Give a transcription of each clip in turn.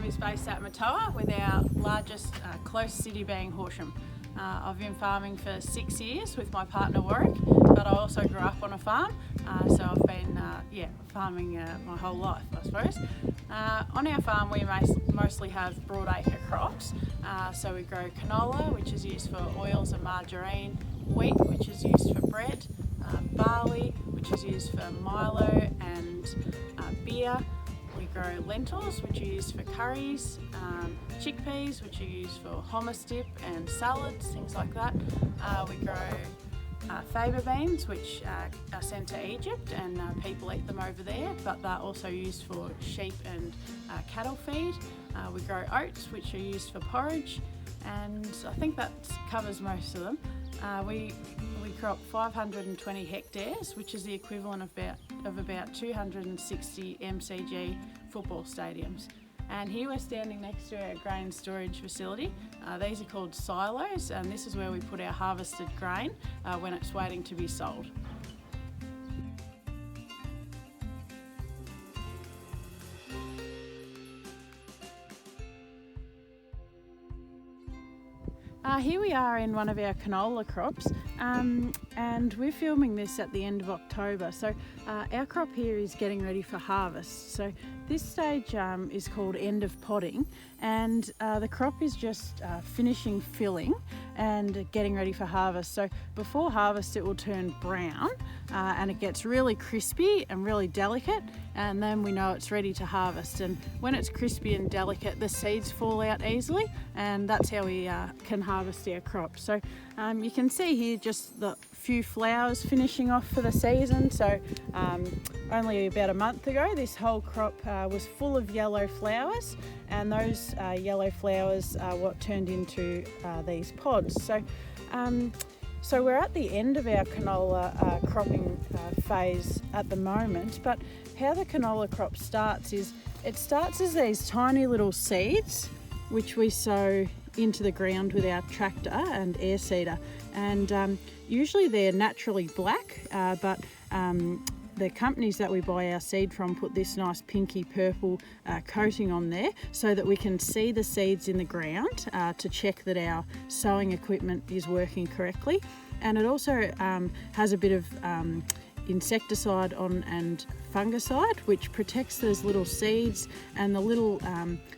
is based at Matoa, with our largest close city being Horsham. I've been farming for 6 years with my partner Warwick, but I also grew up on a farm, so I've been farming my whole life, I suppose. On our farm we mostly have broadacre crops, so we grow canola, which is used for oils and margarine, wheat, which is used for bread, barley, which is used for Milo and beer. We grow lentils, which are used for curries, chickpeas, which are used for hummus dip and salads, things like that. We grow faba beans, which are sent to Egypt, and people eat them over there, but they're also used for sheep and cattle feed. We grow oats, which are used for porridge, and I think that covers most of them. We crop 520 hectares, which is the equivalent of about 260 MCG football stadiums. And here we're standing next to our grain storage facility. These are called silos, and this is where we put our harvested grain when it's waiting to be sold. Here we are in one of our canola crops, and we're filming this at the end of October. So our crop here is getting ready for harvest. So this stage is called end of potting, and the crop is just finishing filling and getting ready for harvest. So before harvest it will turn brown and it gets really crispy and really delicate, and then we know it's ready to harvest. And when it's crispy and delicate, the seeds fall out easily, and that's how we can harvest our crop. So you can see here just the few flowers finishing off for the season. So only about a month ago this whole crop was full of yellow flowers, and those yellow flowers are what turned into these pods. So we're at the end of our canola cropping phase at the moment, but how the canola crop starts is it starts as these tiny little seeds which we sow into the ground with our tractor and air seeder, and usually they're naturally black, but the companies that we buy our seed from put this nice pinky purple coating on there so that we can see the seeds in the ground to check that our sowing equipment is working correctly. And it also has a bit of insecticide on and fungicide, which protects those little seeds and the little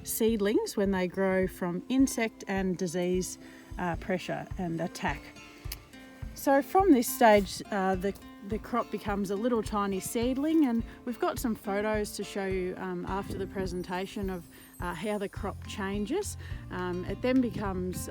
seedlings when they grow from insect and disease pressure and attack. So from this stage the crop becomes a little tiny seedling, and we've got some photos to show you after the presentation of how the crop changes. It then becomes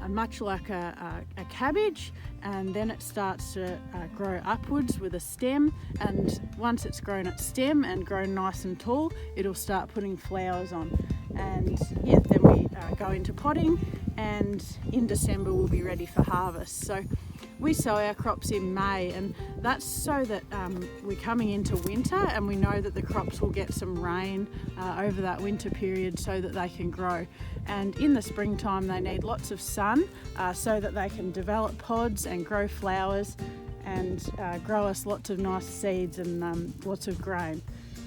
much like a cabbage, and then it starts to grow upwards with a stem, and once it's grown its stem and grown nice and tall, it'll start putting flowers on. And then we go into potting, and in December we'll be ready for harvest. So we sow our crops in May, and that's so that we're coming into winter and we know that the crops will get some rain over that winter period so that they can grow. And in the springtime they need lots of sun so that they can develop pods and grow flowers and grow us lots of nice seeds and lots of grain.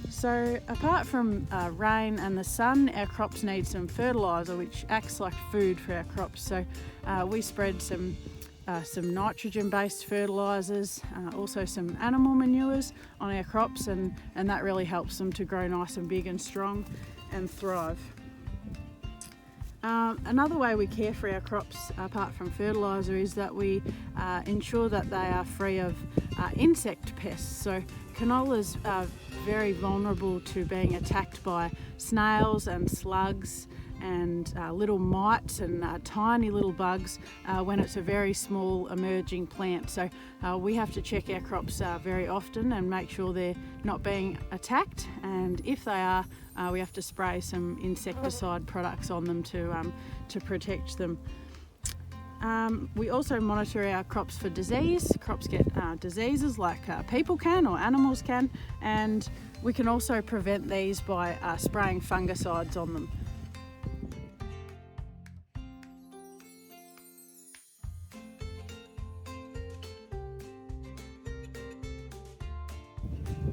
So apart from rain and the sun, our crops need some fertiliser, which acts like food for our crops. So we spread some nitrogen-based fertilisers, also some animal manures on our crops, and that really helps them to grow nice and big and strong and thrive. Another way we care for our crops, apart from fertiliser, is that we ensure that they are free of insect pests. So canola's are very vulnerable to being attacked by snails and slugs and little mites and tiny little bugs when it's a very small emerging plant. So we have to check our crops very often and make sure they're not being attacked, and if they are, we have to spray some insecticide products on them to protect them. We also monitor our crops for disease. Crops get diseases like people can or animals can, and we can also prevent these by spraying fungicides on them.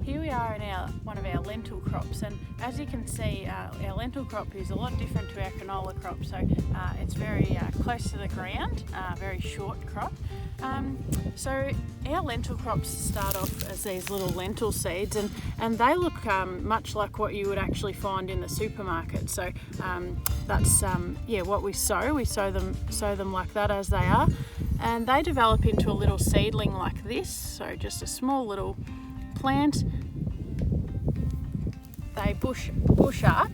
Here we are in one of our lentil crops, and as you can see, our lentil crop is a lot different to our canola crop. So it's very close to the ground, very short crop. So our lentil crops start off as these little lentil seeds, and they look much like what you would actually find in the supermarket. So that's what we sow. We sow them like that as they are, and they develop into a little seedling like this. So just a small little plant. They bush up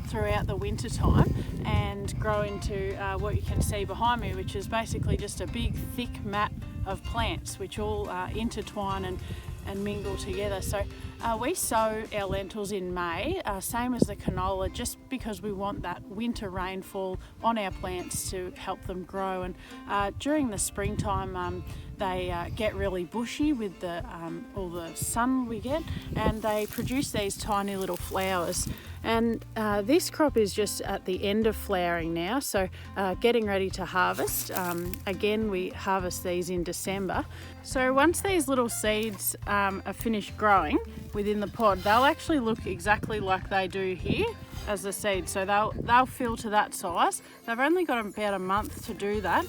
throughout the winter time and grow into what you can see behind me, which is basically just a big thick mat of plants which all intertwine and mingle together. So we sow our lentils in May, same as the canola, just because we want that winter rainfall on our plants to help them grow. And during the springtime they get really bushy with all the sun we get, and they produce these tiny little flowers. And this crop is just at the end of flowering now, so getting ready to harvest. Again, we harvest these in December. So once these little seeds are finished growing within the pod, they'll actually look exactly like they do here as the seeds. So they'll fill to that size. They've only got about a month to do that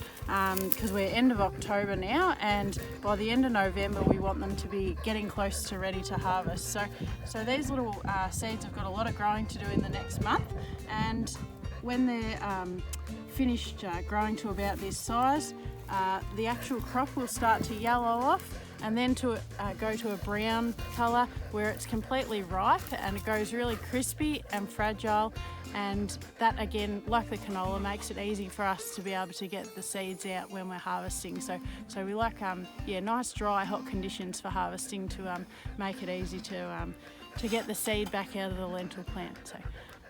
because we're end of October now, and by the end of November we want them to be getting close to ready to harvest. So these little seeds have got a lot of growing to do in the next month, and when they're finished growing to about this size, the actual crop will start to yellow off, and then to go to a brown colour where it's completely ripe and it goes really crispy and fragile. And that, again, like the canola, makes it easy for us to be able to get the seeds out when we're harvesting. So we like nice dry hot conditions for harvesting to make it easy to get the seed back out of the lentil plant. So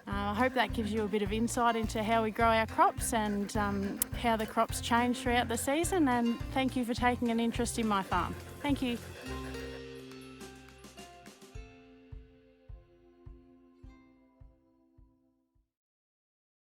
I hope that gives you a bit of insight into how we grow our crops and how the crops change throughout the season, and thank you for taking an interest in my farm. Thank you.